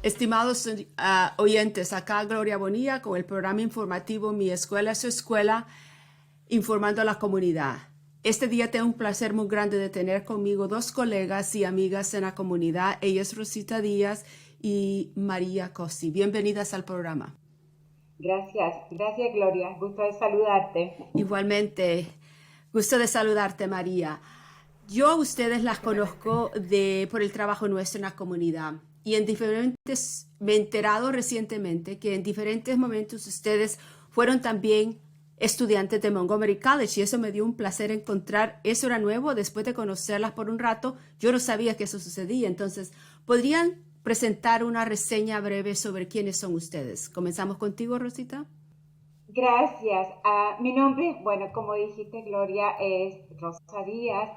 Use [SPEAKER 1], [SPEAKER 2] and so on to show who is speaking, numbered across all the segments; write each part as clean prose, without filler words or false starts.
[SPEAKER 1] Estimados oyentes, acá Gloria Bonilla con el programa informativo Mi Escuela es Su Escuela, informando a la comunidad. Este día tengo un placer muy grande de tener conmigo dos colegas y amigas en la comunidad. Ella es Rosita Díaz y María Cosi. Bienvenidas al programa.
[SPEAKER 2] Gracias Gloria, gusto de saludarte.
[SPEAKER 1] Igualmente, gusto de saludarte, María. Yo a ustedes las conozco por el trabajo nuestro en la comunidad y me he enterado recientemente que en diferentes momentos ustedes fueron también estudiantes de Montgomery College y eso me dio un placer encontrar. Eso era nuevo después de conocerlas por un rato. Yo no sabía que eso sucedía. Entonces, ¿podrían presentar una reseña breve sobre quiénes son ustedes? Comenzamos contigo, Rosita.
[SPEAKER 2] Gracias. Mi nombre, bueno, como dijiste, Gloria, es Rosa Díaz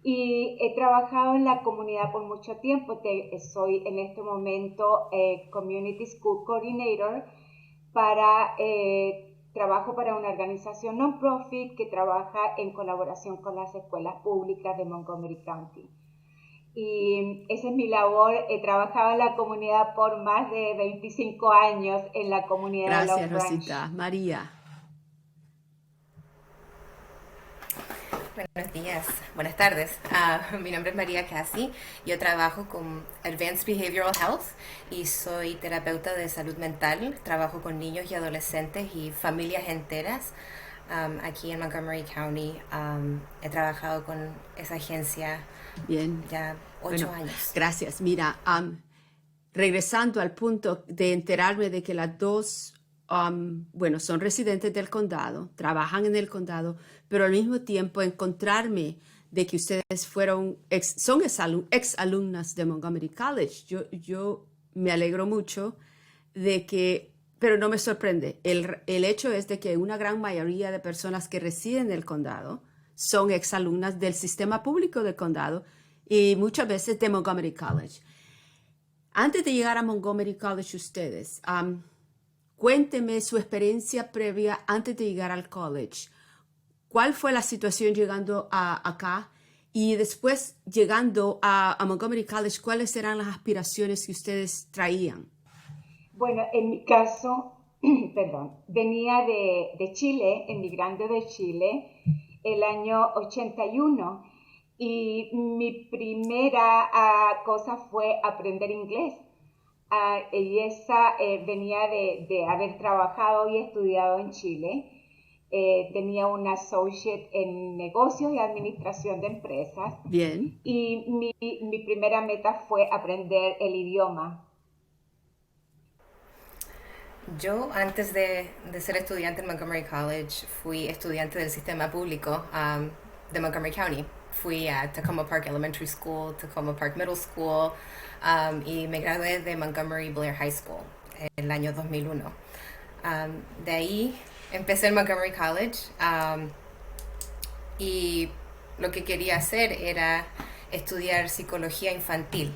[SPEAKER 2] y he trabajado en la comunidad por mucho tiempo. Soy en este momento Community School Coordinator trabajo para una organización non-profit que trabaja en colaboración con las escuelas públicas de Montgomery County. Y esa es mi labor. He trabajado en la comunidad por más de 25 años en la comunidad de Long Branch.
[SPEAKER 1] Gracias, Rosita. María.
[SPEAKER 3] Buenos días, buenas tardes. Mi nombre es María Casi. Yo trabajo con Advanced Behavioral Health y soy terapeuta de salud mental. Trabajo con niños y adolescentes y familias enteras aquí en Montgomery County. He trabajado con esa agencia ya 8 años.
[SPEAKER 1] Gracias. Mira, regresando al punto de enterarme de que las dos son residentes del condado, trabajan en el condado, pero al mismo tiempo encontrarme de que ustedes son ex-alumnas de Montgomery College. Yo me alegro mucho de que, pero no me sorprende. El hecho es de que una gran mayoría de personas que residen en el condado son ex-alumnas del sistema público del condado y muchas veces de Montgomery College. Antes de llegar a Montgomery College ustedes, cuénteme su experiencia previa antes de llegar al college. ¿Cuál fue la situación llegando acá? Y después, llegando a Montgomery College, ¿cuáles eran las aspiraciones que ustedes traían?
[SPEAKER 2] Bueno, en mi caso, venía de Chile, emigrando de Chile, el año 81. Y mi primera cosa fue aprender inglés. Y esa venía de haber trabajado y estudiado en Chile. Tenía un associate en negocios y administración de empresas.
[SPEAKER 1] Bien.
[SPEAKER 2] Y mi primera meta fue aprender el idioma.
[SPEAKER 3] Yo, antes de ser estudiante en Montgomery College, fui estudiante del sistema público de Montgomery County. Fui a Tacoma Park Elementary School, Tacoma Park Middle School, y me gradué de Montgomery Blair High School en el año 2001. De ahí empecé en Montgomery College y lo que quería hacer era estudiar psicología infantil.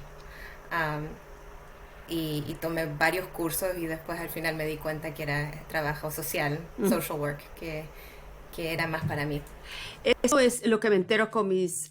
[SPEAKER 3] Y tomé varios cursos y después al final me di cuenta que era trabajo social, social work, que era más para mí.
[SPEAKER 1] Eso es lo que me entero con mis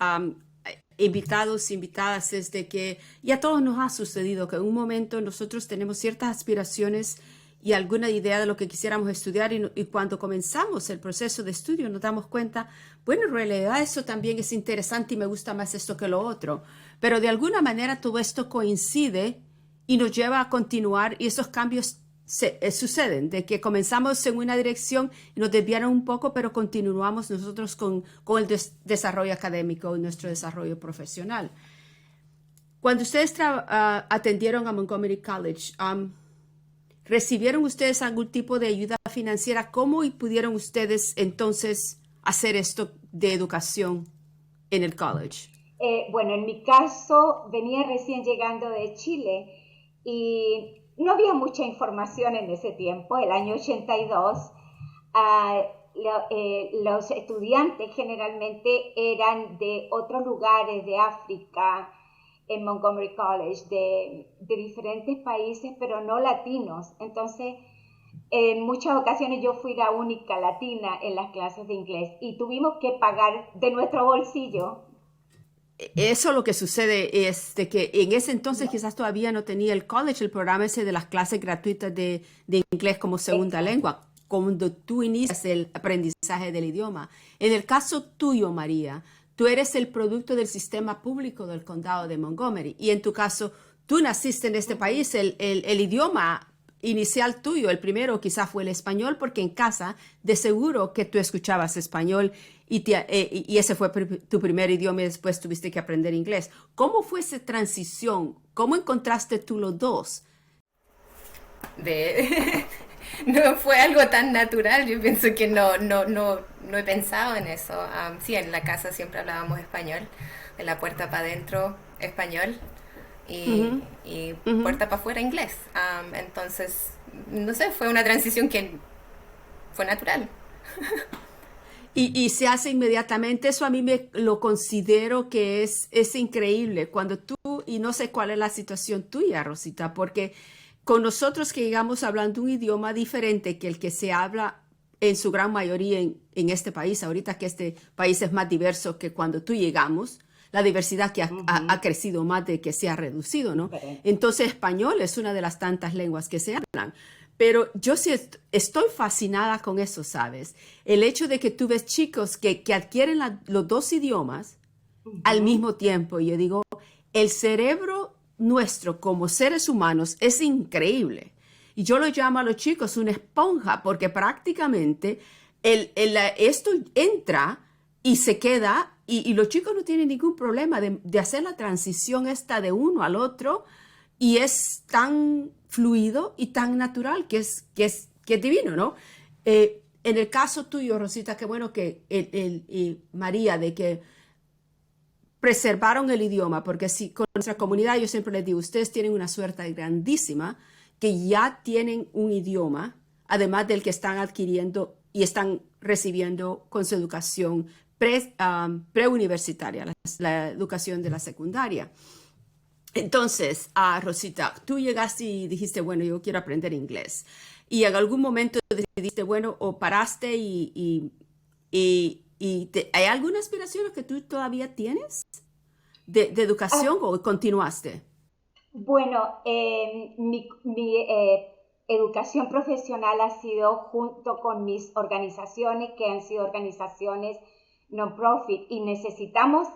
[SPEAKER 1] invitadas, es de que ya a todos nos ha sucedido que en un momento nosotros tenemos ciertas aspiraciones y alguna idea de lo que quisiéramos estudiar y cuando comenzamos el proceso de estudio nos damos cuenta, bueno, en realidad eso también es interesante y me gusta más esto que lo otro, pero de alguna manera todo esto coincide y nos lleva a continuar y esos cambios suceden, de que comenzamos en una dirección y nos desviaron un poco, pero continuamos nosotros con el desarrollo académico y nuestro desarrollo profesional. Cuando ustedes atendieron a Montgomery College, ¿recibieron ustedes algún tipo de ayuda financiera? ¿Cómo pudieron ustedes entonces hacer esto de educación en el college?
[SPEAKER 2] Bueno, en mi caso venía recién llegando de Chile y no había mucha información en ese tiempo, el año 82. Los estudiantes generalmente eran de otros lugares de África, en Montgomery College, de diferentes países, pero no latinos. Entonces, en muchas ocasiones yo fui la única latina en las clases de inglés y tuvimos que pagar de nuestro bolsillo.
[SPEAKER 1] Eso lo que sucede es de que en ese entonces quizás todavía no tenía el college, el programa ese de las clases gratuitas de inglés como segunda
[SPEAKER 2] Exacto.
[SPEAKER 1] lengua, cuando tú inicias el aprendizaje del idioma. En el caso tuyo, María, tú eres el producto del sistema público del condado de Montgomery y en tu caso, tú naciste en este
[SPEAKER 2] Ujú.
[SPEAKER 1] país, el idioma inicial tuyo, el primero quizás fue el español, porque en casa de seguro que tú escuchabas español y ese fue tu primer idioma y después tuviste que aprender inglés. ¿Cómo fue esa transición? ¿Cómo encontraste tú los dos?
[SPEAKER 3] De, no fue algo tan natural, yo pienso que no he pensado en eso. Sí, en la casa siempre hablábamos español, de la puerta para adentro español y,
[SPEAKER 1] Ujú,
[SPEAKER 3] y
[SPEAKER 1] ujú.
[SPEAKER 3] puerta para afuera inglés. Entonces, no sé, fue una transición que fue natural.
[SPEAKER 1] Y se hace inmediatamente, eso a mí me lo considero que es increíble cuando tú, y no sé cuál es la situación tuya, Rosita, porque con nosotros que llegamos hablando un idioma diferente que el que se habla en su gran mayoría en este país, ahorita que este país es más diverso que cuando tú llegamos, la diversidad que ha
[SPEAKER 2] Ujú.
[SPEAKER 1] crecido más de que se ha reducido, ¿no?
[SPEAKER 2] Diferente.
[SPEAKER 1] Entonces, español es una de las tantas lenguas que se hablan. Pero yo sí estoy fascinada con eso, ¿sabes? El hecho de que tú ves chicos que adquieren los dos idiomas al
[SPEAKER 2] Ujú.
[SPEAKER 1] mismo tiempo. Y yo digo, el cerebro nuestro como seres humanos es increíble. Y yo lo llamo a los chicos una esponja porque prácticamente esto entra y se queda y los chicos no tienen ningún problema de hacer la transición esta de uno al otro y es tan fluido y tan natural que es divino, ¿no? En el caso tuyo, Rosita, qué bueno que y María, de que preservaron el idioma, porque si con nuestra comunidad yo siempre les digo, ustedes tienen una suerte grandísima que ya tienen un idioma, además del que están adquiriendo y están recibiendo con su educación preuniversitaria, la educación de la secundaria. Entonces, Rosita, tú llegaste y dijiste, bueno, yo quiero aprender inglés. Y en algún momento decidiste, bueno, o paraste ¿hay alguna aspiración que tú todavía tienes de educación
[SPEAKER 2] Ah,
[SPEAKER 1] o continuaste?
[SPEAKER 2] bueno, mi educación profesional ha sido junto con mis organizaciones, que han sido organizaciones non-profit, y necesitamos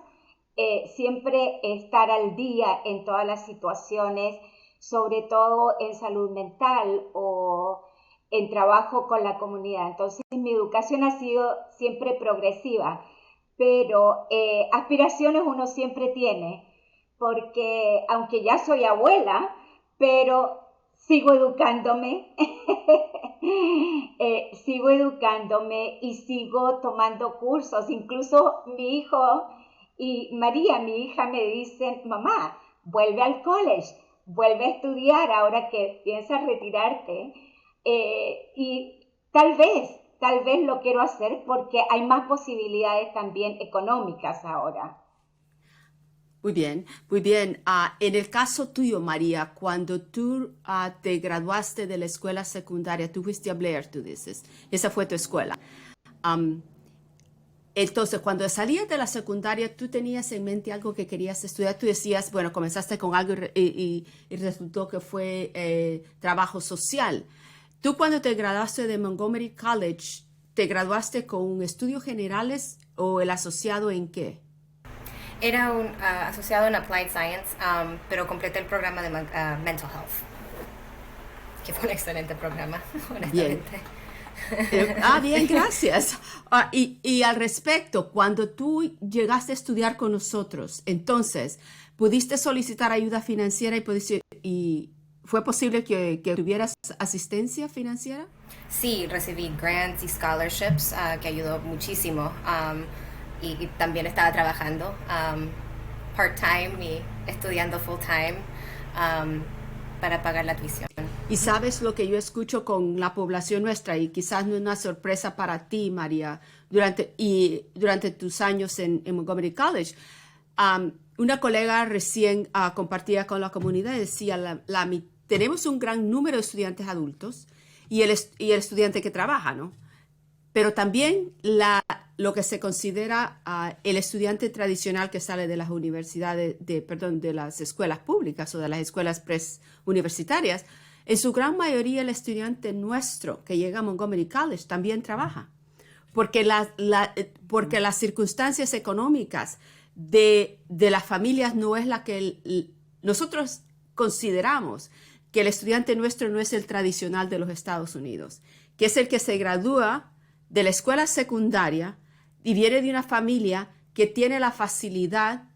[SPEAKER 2] siempre estar al día en todas las situaciones, sobre todo en salud mental o en trabajo con la comunidad. Entonces, mi educación ha sido siempre progresiva, pero aspiraciones uno siempre tiene, porque aunque ya soy abuela, pero sigo educándome, sigo educándome y sigo tomando cursos. Incluso mi hijo y María, mi hija, me dicen, mamá, vuelve al college, vuelve a estudiar ahora que piensas retirarte. Y tal vez lo quiero hacer porque hay más posibilidades también económicas ahora.
[SPEAKER 1] Muy bien, muy bien. En el caso tuyo, María, cuando tú te graduaste de la escuela secundaria, tú fuiste a Blair, tú dices, esa fue tu escuela. Am, entonces, cuando salías de la secundaria, ¿tú tenías en mente algo que querías estudiar? Tú decías, bueno, comenzaste con algo y resultó que fue trabajo social. Tú cuando te graduaste de Montgomery College, ¿te graduaste con estudios generales o el asociado en qué?
[SPEAKER 3] Era un asociado en Applied Science, pero completé el programa de Mental Health, que fue un excelente programa,
[SPEAKER 1] Bien.
[SPEAKER 3] honestamente.
[SPEAKER 1] Bien,
[SPEAKER 3] Sí.
[SPEAKER 1] gracias. Y al respecto, cuando tú llegaste a estudiar con nosotros, entonces, ¿pudiste solicitar ayuda financiera y fue posible que tuvieras asistencia financiera?
[SPEAKER 3] Sí, recibí grants y scholarships, que ayudó muchísimo. Y también estaba trabajando part-time y estudiando full-time um, para pagar la tuición.
[SPEAKER 1] Y sabes lo que yo escucho con la población nuestra, y quizás no es una sorpresa para ti, María, durante tus años en Montgomery College. Una colega recién compartía con la comunidad y decía, tenemos un gran número de estudiantes adultos y el estudiante que trabaja, ¿no? Pero también lo que se considera el estudiante tradicional que sale de las universidades, de las escuelas públicas o de las escuelas preuniversitarias, en su gran mayoría el estudiante nuestro que llega a Montgomery College también trabaja, porque las circunstancias económicas de las familias no es la que nosotros consideramos que el estudiante nuestro no es el tradicional de los Estados Unidos, que es el que se gradúa de la escuela secundaria y viene de una familia que tiene la facilidad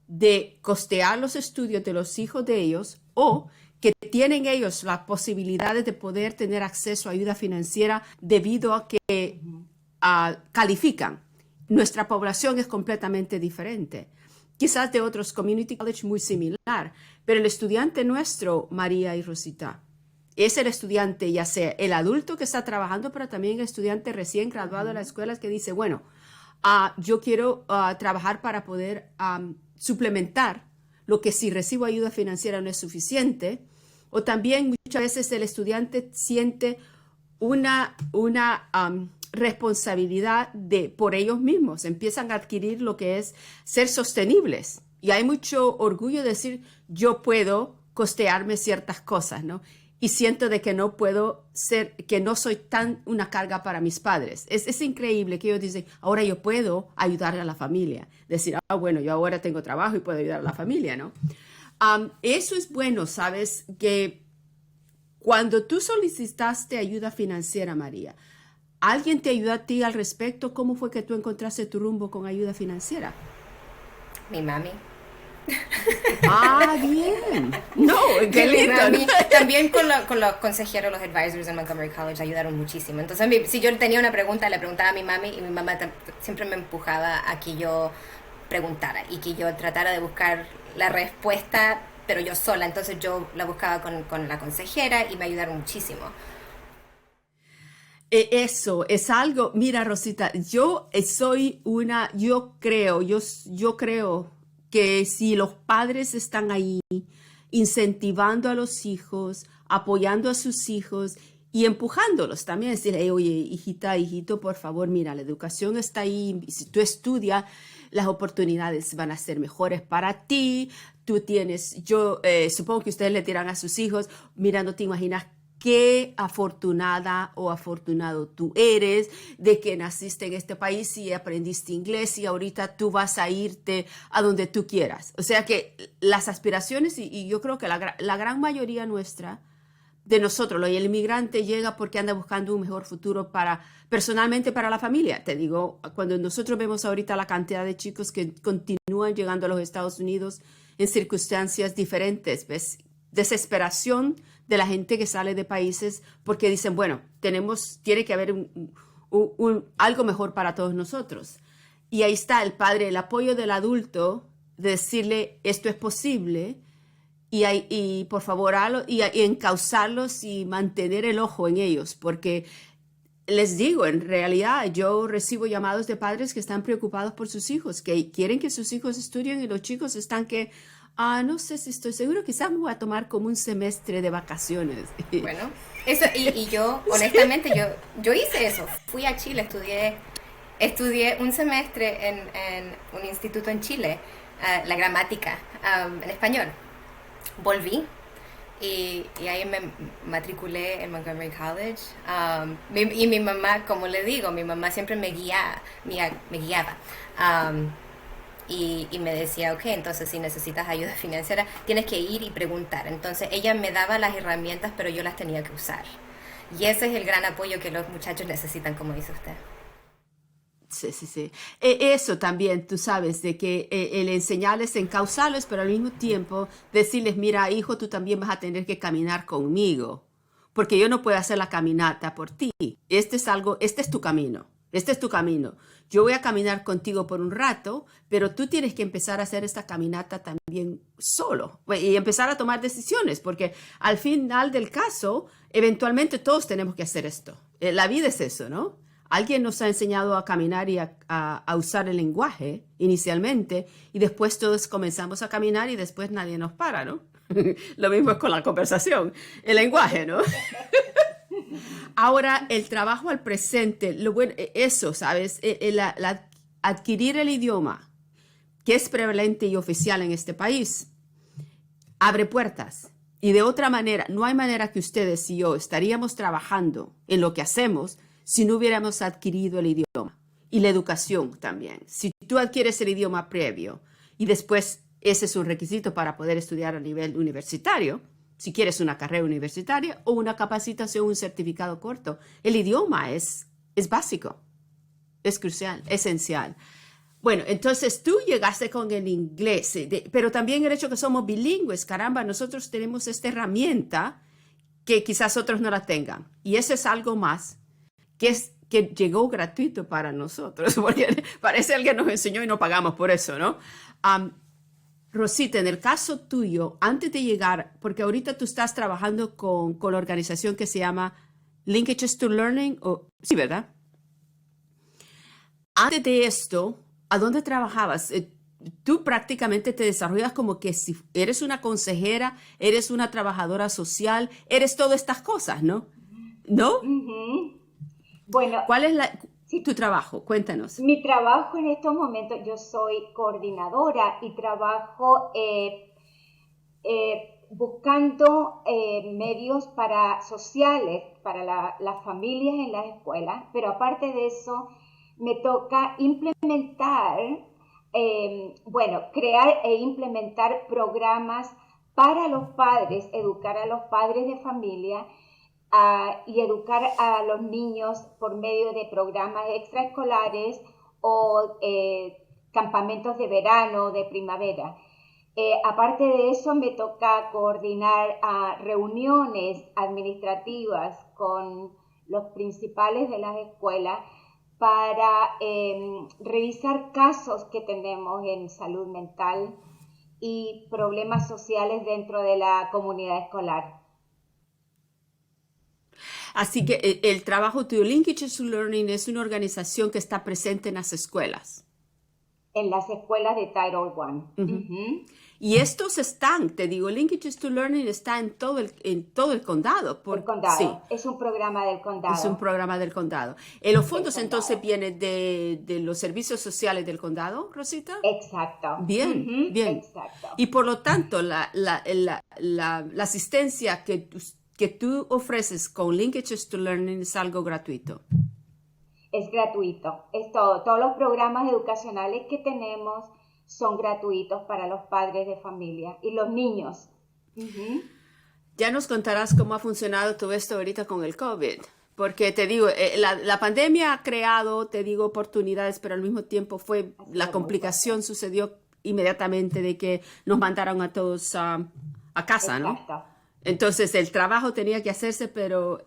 [SPEAKER 1] de costear los estudios de los hijos de ellos o que tienen ellos las posibilidades de poder tener acceso a ayuda financiera debido a que califican. Nuestra población es completamente diferente. Quizás de otros community college muy similar, pero el estudiante nuestro, María y Rosita, es el estudiante, ya sea el adulto que está trabajando, pero también el estudiante recién graduado de las escuelas que dice, bueno, yo quiero trabajar para poder suplementar lo que si recibo ayuda financiera no es suficiente. O también muchas veces el estudiante siente una responsabilidad por ellos mismos. Empiezan a adquirir lo que es ser sostenibles. Y hay mucho orgullo de decir, yo puedo costearme ciertas cosas, ¿no? Y siento de que no puedo ser, que no soy tan una carga para mis padres. Es increíble que ellos dicen, ahora yo puedo ayudar a la familia. Decir, bueno, yo ahora tengo trabajo y puedo ayudar a la familia, ¿no? Eso es bueno, ¿sabes? Que cuando tú solicitaste ayuda financiera, María, ¿alguien te ayudó a ti al respecto? ¿Cómo fue que tú encontraste tu rumbo con ayuda financiera?
[SPEAKER 3] Mi mami.
[SPEAKER 1] Bien. No, qué lindo.
[SPEAKER 3] Mami. También con los consejeros, los advisors en Montgomery College ayudaron muchísimo. Entonces, si yo tenía una pregunta, le preguntaba a mi mami y mi mamá siempre me empujaba a que yo preguntara y que yo tratara de buscar la respuesta, pero yo sola. Entonces yo la buscaba con la consejera y me ayudaron muchísimo.
[SPEAKER 1] Eso es algo, mira Rosita, yo creo que si los padres están ahí incentivando a los hijos, apoyando a sus hijos y empujándolos también, decirle, oye, hijita, hijito, por favor, mira, la educación está ahí, si tú estudias, las oportunidades van a ser mejores para ti, tú tienes, supongo que ustedes le tiran a sus hijos, mira, no te imaginas qué afortunada o afortunado tú eres de que naciste en este país y aprendiste inglés y ahorita tú vas a irte a donde tú quieras. O sea que las aspiraciones, y yo creo que la gran mayoría de nosotros, el inmigrante llega porque anda buscando un mejor futuro personalmente para la familia. Te digo, cuando nosotros vemos ahorita la cantidad de chicos que continúan llegando a los Estados Unidos en circunstancias diferentes, ¿ves? Desesperación de la gente que sale de países porque dicen, bueno, tiene que haber algo mejor para todos nosotros. Y ahí está el apoyo del adulto, de decirle, esto es posible, y por favor, y encauzarlos y mantener el ojo en ellos, porque les digo, en realidad yo recibo llamados de padres que están preocupados por sus hijos, que quieren que sus hijos estudien y los chicos están que no sé si estoy seguro, quizás me voy a tomar como un semestre de vacaciones.
[SPEAKER 3] Bueno, eso, y yo, honestamente, yo hice eso. Fui a Chile, estudié un semestre en un instituto en Chile, la gramática en español. Volví y ahí me matriculé en Montgomery College. Y mi mamá, como le digo, mi mamá siempre me guiaba. Y me decía, ok, entonces si necesitas ayuda financiera, tienes que ir y preguntar. Entonces ella me daba las herramientas, pero yo las tenía que usar. Y ese es el gran apoyo que los muchachos necesitan, como dice usted.
[SPEAKER 1] Sí. Eso también, tú sabes, de que el enseñarles, encauzarlos, pero al mismo tiempo decirles, mira, hijo, tú también vas a tener que caminar conmigo, porque yo no puedo hacer la caminata por ti. Este es tu camino. Este es tu camino. Yo voy a caminar contigo por un rato, pero tú tienes que empezar a hacer esta caminata también solo y empezar a tomar decisiones, porque al final del caso, eventualmente todos tenemos que hacer esto. La vida es eso, ¿no? Alguien nos ha enseñado a caminar y a usar el lenguaje inicialmente y después todos comenzamos a caminar y después nadie nos para, ¿no? Lo mismo es con la conversación, el lenguaje, ¿no? Ahora, el trabajo al presente, lo bueno, eso, ¿sabes? Adquirir el idioma, que es prevalente y oficial en este país, abre puertas. Y de otra manera, no hay manera que ustedes y yo estaríamos trabajando en lo que hacemos si no hubiéramos adquirido el idioma. Y la educación también. Si tú adquieres el idioma previo y después ese es un requisito para poder estudiar a nivel universitario, si quieres una carrera universitaria o una capacitación, un certificado corto, el idioma es básico, es crucial, esencial. Bueno, entonces tú llegaste con el inglés, pero también el hecho que somos bilingües, caramba, nosotros tenemos esta herramienta que quizás otros no la tengan. Y eso es algo más que llegó gratuito para nosotros, porque parece alguien nos enseñó y no pagamos por eso, ¿no? Rosita, en el caso tuyo, antes de llegar, porque ahorita tú estás trabajando con la organización que se llama Linkages to Learning, sí, ¿verdad? Antes de esto, ¿a dónde trabajabas? Tú prácticamente te desarrollas como que si eres una consejera, eres una trabajadora social, eres todas estas cosas, ¿no? ¿No?
[SPEAKER 2] Ujú. Bueno,
[SPEAKER 1] ¿Cuál es
[SPEAKER 2] sí,
[SPEAKER 1] tu trabajo? Cuéntanos.
[SPEAKER 2] mi trabajo en estos momentos, yo soy coordinadora y trabajo buscando medios sociales para las familias en las escuelas, pero aparte de eso, me toca implementar, crear e implementar programas para los padres, educar a los padres de familia y educar a los niños por medio de programas extraescolares o campamentos de verano, de primavera. Aparte de eso, me toca coordinar reuniones administrativas con los principales de las escuelas para revisar casos que tenemos en salud mental y problemas sociales dentro de la comunidad escolar.
[SPEAKER 1] Así que el trabajo tuyo, Linkages to Learning, es una organización que está presente en las escuelas.
[SPEAKER 2] En las escuelas de Title I.
[SPEAKER 1] Uh-huh. Y estos están, te digo, Linkages to Learning está en todo el condado.
[SPEAKER 2] El condado,
[SPEAKER 1] sí.
[SPEAKER 2] Es un programa del condado.
[SPEAKER 1] Es un programa del condado. ¿Los fondos entonces vienen de los servicios sociales del condado, Rosita?
[SPEAKER 2] Exacto.
[SPEAKER 1] Bien,
[SPEAKER 2] Uh-huh.
[SPEAKER 1] bien.
[SPEAKER 2] Exacto.
[SPEAKER 1] Y por lo tanto, la asistencia que tú ofreces con Linkages to Learning es algo gratuito.
[SPEAKER 2] Es gratuito. Todos los programas educacionales que tenemos son gratuitos para los padres de familia y los niños. Uh-huh.
[SPEAKER 1] Ya nos contarás cómo ha funcionado todo esto ahorita con el COVID, porque te digo, la pandemia ha creado, te digo, oportunidades, pero al mismo tiempo la complicación sucedió inmediatamente de que nos mandaron a todos a casa,
[SPEAKER 2] Exacto.
[SPEAKER 1] ¿no? Entonces el trabajo tenía que hacerse, pero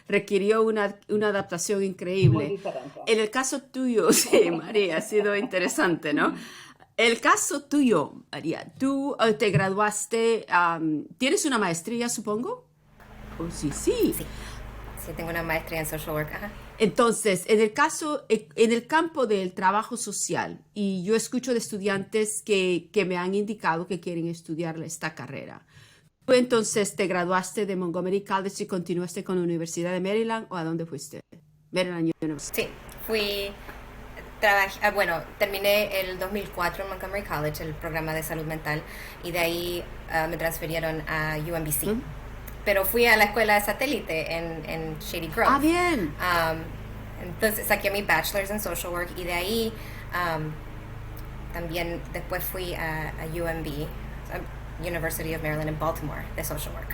[SPEAKER 1] requirió una adaptación increíble.
[SPEAKER 2] Muy diferente.
[SPEAKER 1] En el caso tuyo, sí, María, ha sido interesante, ¿no? El caso tuyo, María, tú te graduaste, ¿tienes una maestría, supongo? Oh, sí.
[SPEAKER 3] Sí, tengo una maestría en social work. Ajá.
[SPEAKER 1] Entonces, en el campo del trabajo social, y yo escucho de estudiantes que me han indicado que quieren estudiar esta carrera. ¿Tú entonces te graduaste de Montgomery College y continuaste con la Universidad de Maryland o a dónde fuiste? Maryland University.
[SPEAKER 3] Sí, terminé el 2004 en Montgomery College, el programa de salud mental, y de ahí me transfirieron a UMBC. ¿Mm? Pero fui a la escuela de satélite en Shady Grove.
[SPEAKER 1] Ah, bien.
[SPEAKER 3] Entonces saqué mi bachelor's en social work y de ahí también después fui a UMB, University of Maryland en Baltimore, de social work.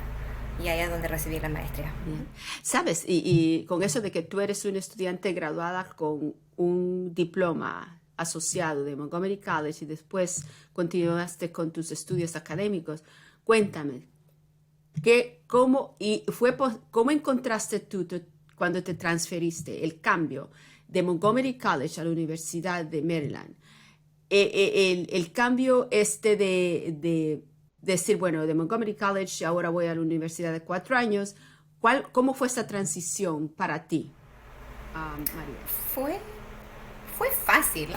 [SPEAKER 3] Y ahí es donde recibí la maestría.
[SPEAKER 1] Bien. ¿Sabes? Y con eso de que tú eres una estudiante graduada con un diploma asociado de Montgomery College y después continuaste con tus estudios académicos, cuéntame, ¿cómo encontraste tú cuando te transferiste el cambio de Montgomery College a la Universidad de Maryland? El cambio de decir, bueno, de Montgomery College ahora voy a la universidad de 4 años. ¿Cómo fue esa transición para ti, María?
[SPEAKER 3] Fue fácil.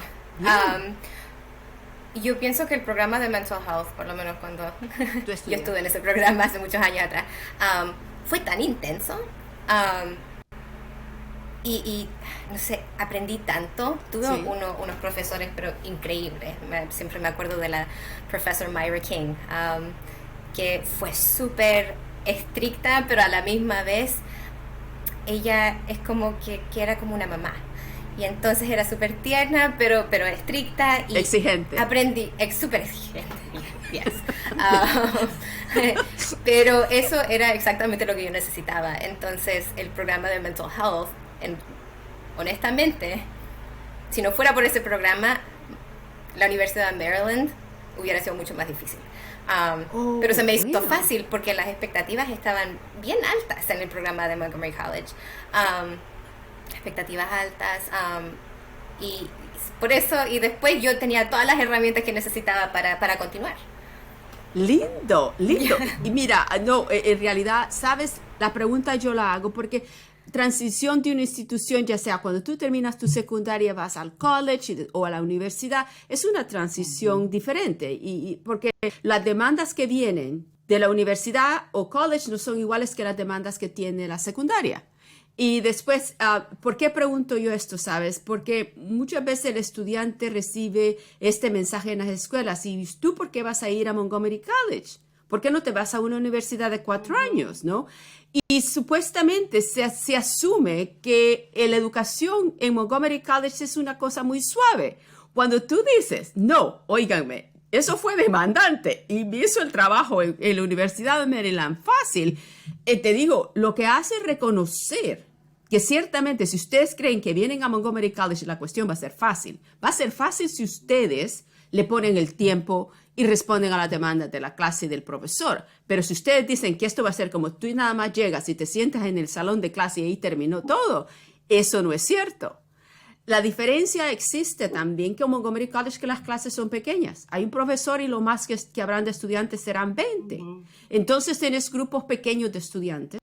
[SPEAKER 3] Yo pienso que el programa de mental health, por lo menos cuando yo estuve en ese programa hace muchos años atrás, fue tan intenso Um, y, no sé, aprendí tanto. Tuve
[SPEAKER 1] Sí.
[SPEAKER 3] unos profesores, pero increíbles. Siempre me acuerdo de la profesora Myra King, que fue súper estricta, pero a la misma vez ella es como que era como una mamá. Y entonces era súper tierna, pero estricta. Y
[SPEAKER 1] Exigente.
[SPEAKER 3] aprendí, súper exigente. Yes. Pero eso era exactamente lo que yo necesitaba. Entonces el programa de Mental Health, honestamente, si no fuera por ese programa, la Universidad de Maryland hubiera sido mucho más difícil. Pero se me hizo
[SPEAKER 1] Bueno.
[SPEAKER 3] fácil porque las expectativas estaban bien altas en el programa de Montgomery College. Expectativas altas. Y por eso, y después yo tenía todas las herramientas que necesitaba para continuar.
[SPEAKER 1] Lindo, lindo. Y mira, no, en realidad, sabes, la pregunta yo la hago porque transición de una institución, ya sea cuando tú terminas tu secundaria, vas al college o a la universidad, es una transición diferente. Y porque las demandas que vienen de la universidad o college no son iguales que las demandas que tiene la secundaria. Y después, ¿por qué pregunto yo esto, sabes? Porque muchas veces el estudiante recibe este mensaje en las escuelas. ¿Y tú por qué vas a ir a Montgomery College? ¿Por qué no te vas a una universidad de 4 años, no? Y supuestamente se asume que la educación en Montgomery College es una cosa muy suave. Cuando tú dices, no, óiganme, eso fue demandante y me hizo el trabajo en la Universidad de Maryland fácil. Te digo, lo que hace es reconocer que ciertamente si ustedes creen que vienen a Montgomery College la cuestión va a ser fácil. Va a ser fácil si ustedes le ponen el tiempo y responden a las demandas de la clase y del profesor. Pero si ustedes dicen que esto va a ser como tú nada más llegas y te sientas en el salón de clase y ahí terminó todo, eso no es cierto. La diferencia existe también que en Montgomery College que las clases son pequeñas. Hay un profesor y lo más que habrán de estudiantes serán 20. Entonces tienes grupos pequeños de estudiantes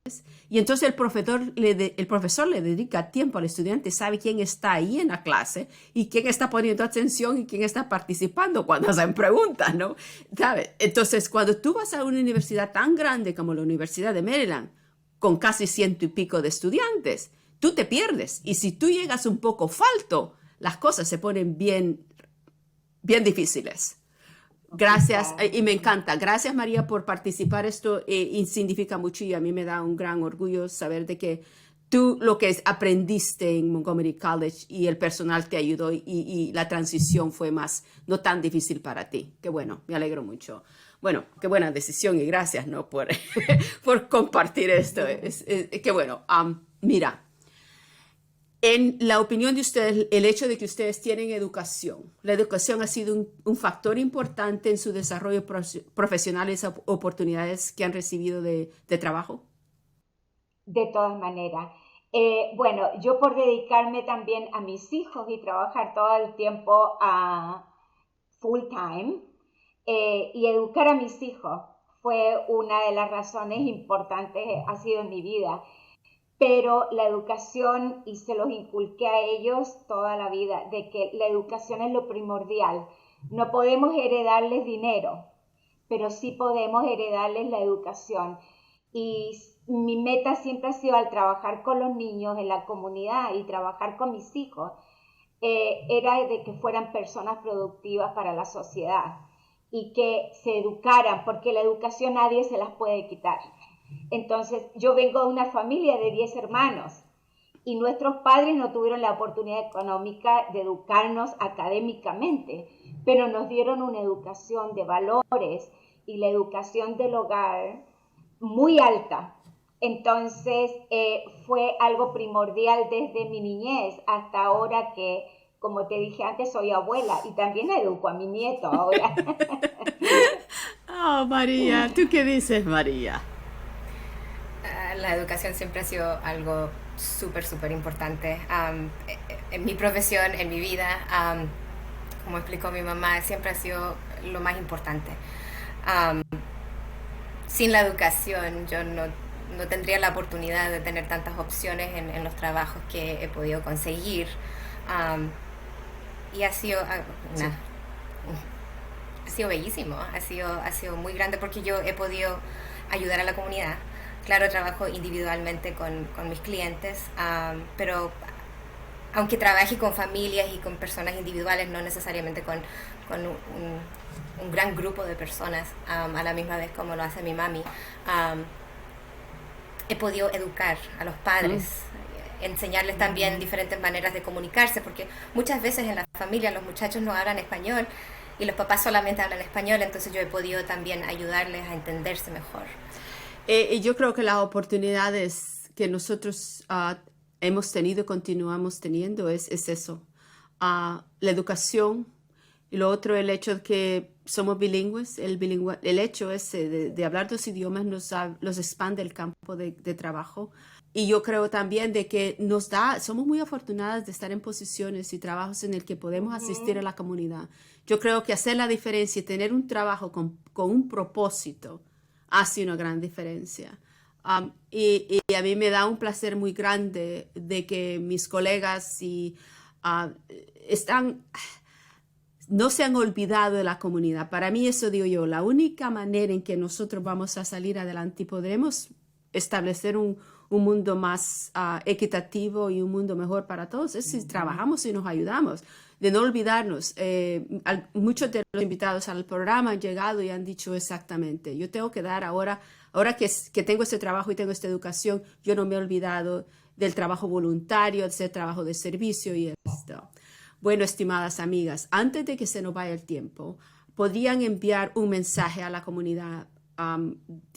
[SPEAKER 1] y entonces el profesor le dedica tiempo al estudiante, sabe quién está ahí en la clase y quién está poniendo atención y quién está participando cuando hacen preguntas, ¿no? ¿Sabes? Entonces, cuando tú vas a una universidad tan grande como la Universidad de Maryland, con casi 100 y pico de estudiantes, tú te pierdes. Y si tú llegas un poco falto, las cosas se ponen bien, bien difíciles. Gracias, y me encanta. Gracias, María, por participar. Esto y significa mucho y a mí me da un gran orgullo saber de que tú lo que aprendiste en Montgomery College y el personal te ayudó y la transición fue no tan difícil para ti. Qué bueno, me alegro mucho. Bueno, qué buena decisión y gracias, ¿no? por, por compartir esto. Qué bueno. Mira. En la opinión de ustedes, el hecho de que ustedes tienen educación, ¿la educación ha sido un factor importante en su desarrollo profesional y esas oportunidades que han recibido de trabajo?
[SPEAKER 2] De todas maneras. Bueno, yo por dedicarme también a mis hijos y trabajar todo el tiempo a full time y educar a mis hijos fue una de las razones importantes, ha sido en mi vida. Pero la educación, y se los inculqué a ellos toda la vida, de que la educación es lo primordial. No podemos heredarles dinero, pero sí podemos heredarles la educación. Y mi meta siempre ha sido, al trabajar con los niños en la comunidad y trabajar con mis hijos, era de que fueran personas productivas para la sociedad y que se educaran, porque la educación nadie se las puede quitar. Entonces, yo vengo de una familia de 10 hermanos y nuestros padres no tuvieron la oportunidad económica de educarnos académicamente, pero nos dieron una educación de valores y la educación del hogar muy alta. Entonces, fue algo primordial desde mi niñez hasta ahora que, como te dije antes, soy abuela y también educo a mi nieto ahora.
[SPEAKER 1] Oh, María, ¿tú qué dices, María?
[SPEAKER 3] La educación siempre ha sido algo súper, súper importante en mi profesión, en mi vida. Como explicó mi mamá, siempre ha sido lo más importante. Sin la educación yo no tendría la oportunidad de tener tantas opciones en los trabajos que he podido conseguir. Y ha sido ha sido bellísimo, ha sido muy grande porque yo he podido ayudar a la comunidad. Claro, trabajo individualmente con mis clientes, pero aunque trabaje con familias y con personas individuales, no necesariamente con un gran grupo de personas a la misma vez como lo hace mi mami, he podido educar a los padres, enseñarles también diferentes maneras de comunicarse, porque muchas veces en la familia los muchachos no hablan español y los papás solamente hablan español, entonces yo he podido también ayudarles a entenderse mejor.
[SPEAKER 1] Y yo creo que las oportunidades que nosotros hemos tenido y continuamos teniendo es eso. La educación y lo otro, el hecho de que somos bilingües, el hecho ese de hablar dos idiomas nos expande el campo de trabajo. Y yo creo también de que somos muy afortunadas de estar en posiciones y trabajos en el que podemos asistir a la comunidad. Yo creo que hacer la diferencia y tener un trabajo con un propósito hace una gran diferencia. Y a mí me da un placer muy grande de que mis colegas no se han olvidado de la comunidad. Para mí eso digo yo, la única manera en que nosotros vamos a salir adelante y podremos establecer un mundo más equitativo y un mundo mejor para todos es si trabajamos y nos ayudamos. De no olvidarnos, muchos de los invitados al programa han llegado y han dicho exactamente, yo tengo que dar ahora que tengo este trabajo y tengo esta educación, yo no me he olvidado del trabajo voluntario, de ese trabajo de servicio y esto. Bueno, estimadas amigas, antes de que se nos vaya el tiempo, ¿podrían enviar un mensaje a la comunidad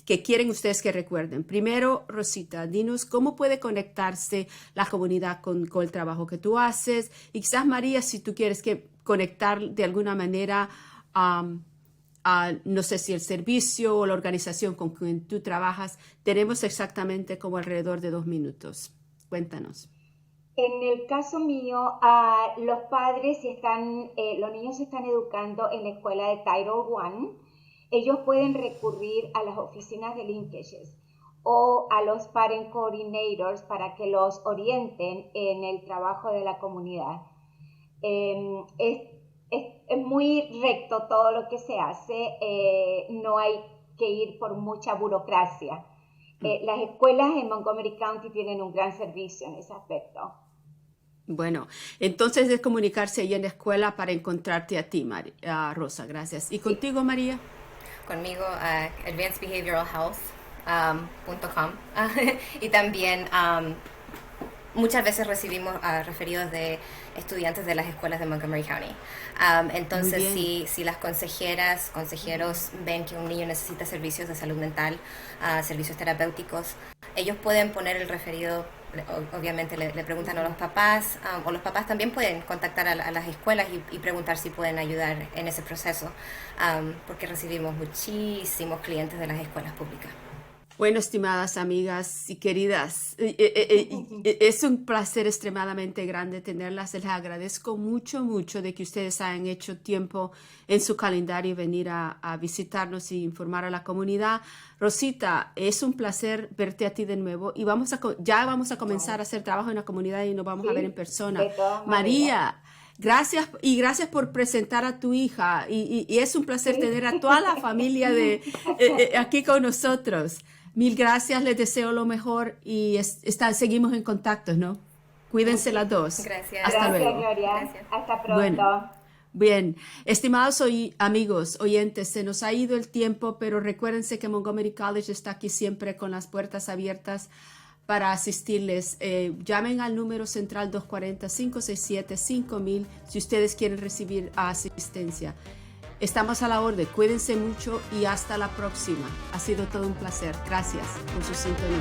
[SPEAKER 1] que quieren ustedes que recuerden? Primero, Rosita, dinos cómo puede conectarse la comunidad con el trabajo que tú haces. Y quizás, María, si tú quieres conectar de alguna manera, no sé si el servicio o la organización con quien tú trabajas, tenemos exactamente como alrededor de 2 minutos. Cuéntanos.
[SPEAKER 2] En el caso mío, los padres los niños se están educando en la escuela de Title I. Ellos pueden recurrir a las oficinas de linkages o a los parent coordinators para que los orienten en el trabajo de la comunidad. Es muy recto todo lo que se hace, no hay que ir por mucha burocracia. Las escuelas en Montgomery County tienen un gran servicio en ese aspecto.
[SPEAKER 1] Bueno, entonces es comunicarse ahí en la escuela para encontrarte a ti, Rosa, gracias. ¿Y contigo, María?
[SPEAKER 3] Conmigo, advancedbehavioral.health.com y también muchas veces recibimos referidos de estudiantes de las escuelas de Montgomery County. Entonces, si las consejeros ven que un niño necesita servicios de salud mental, servicios terapéuticos, ellos pueden poner el referido. Obviamente le preguntan a los papás, o los papás también pueden contactar a las escuelas y preguntar si pueden ayudar en ese proceso, porque recibimos muchísimos clientes de las escuelas públicas.
[SPEAKER 1] Bueno, estimadas amigas y queridas, es un placer extremadamente grande tenerlas. Les agradezco mucho, mucho de que ustedes hayan hecho tiempo en su calendario y venir a visitarnos y informar a la comunidad. Rosita, es un placer verte a ti de nuevo y ya vamos a comenzar a hacer trabajo en la comunidad y nos vamos a ver en persona. María, gracias por presentar a tu hija y es un placer tener a toda la familia aquí con nosotros. Mil gracias, les deseo lo mejor y seguimos en contacto, ¿no? Cuídense las dos.
[SPEAKER 3] Gracias.
[SPEAKER 2] Hasta luego. Gracias. Hasta pronto.
[SPEAKER 1] Bueno, bien, estimados amigos, oyentes, se nos ha ido el tiempo, pero recuérdense que Montgomery College está aquí siempre con las puertas abiertas para asistirles. Llamen al número central 240-567-5000 si ustedes quieren recibir asistencia. Estamos a la orden. Cuídense mucho y hasta la próxima. Ha sido todo un placer. Gracias por su sintonía.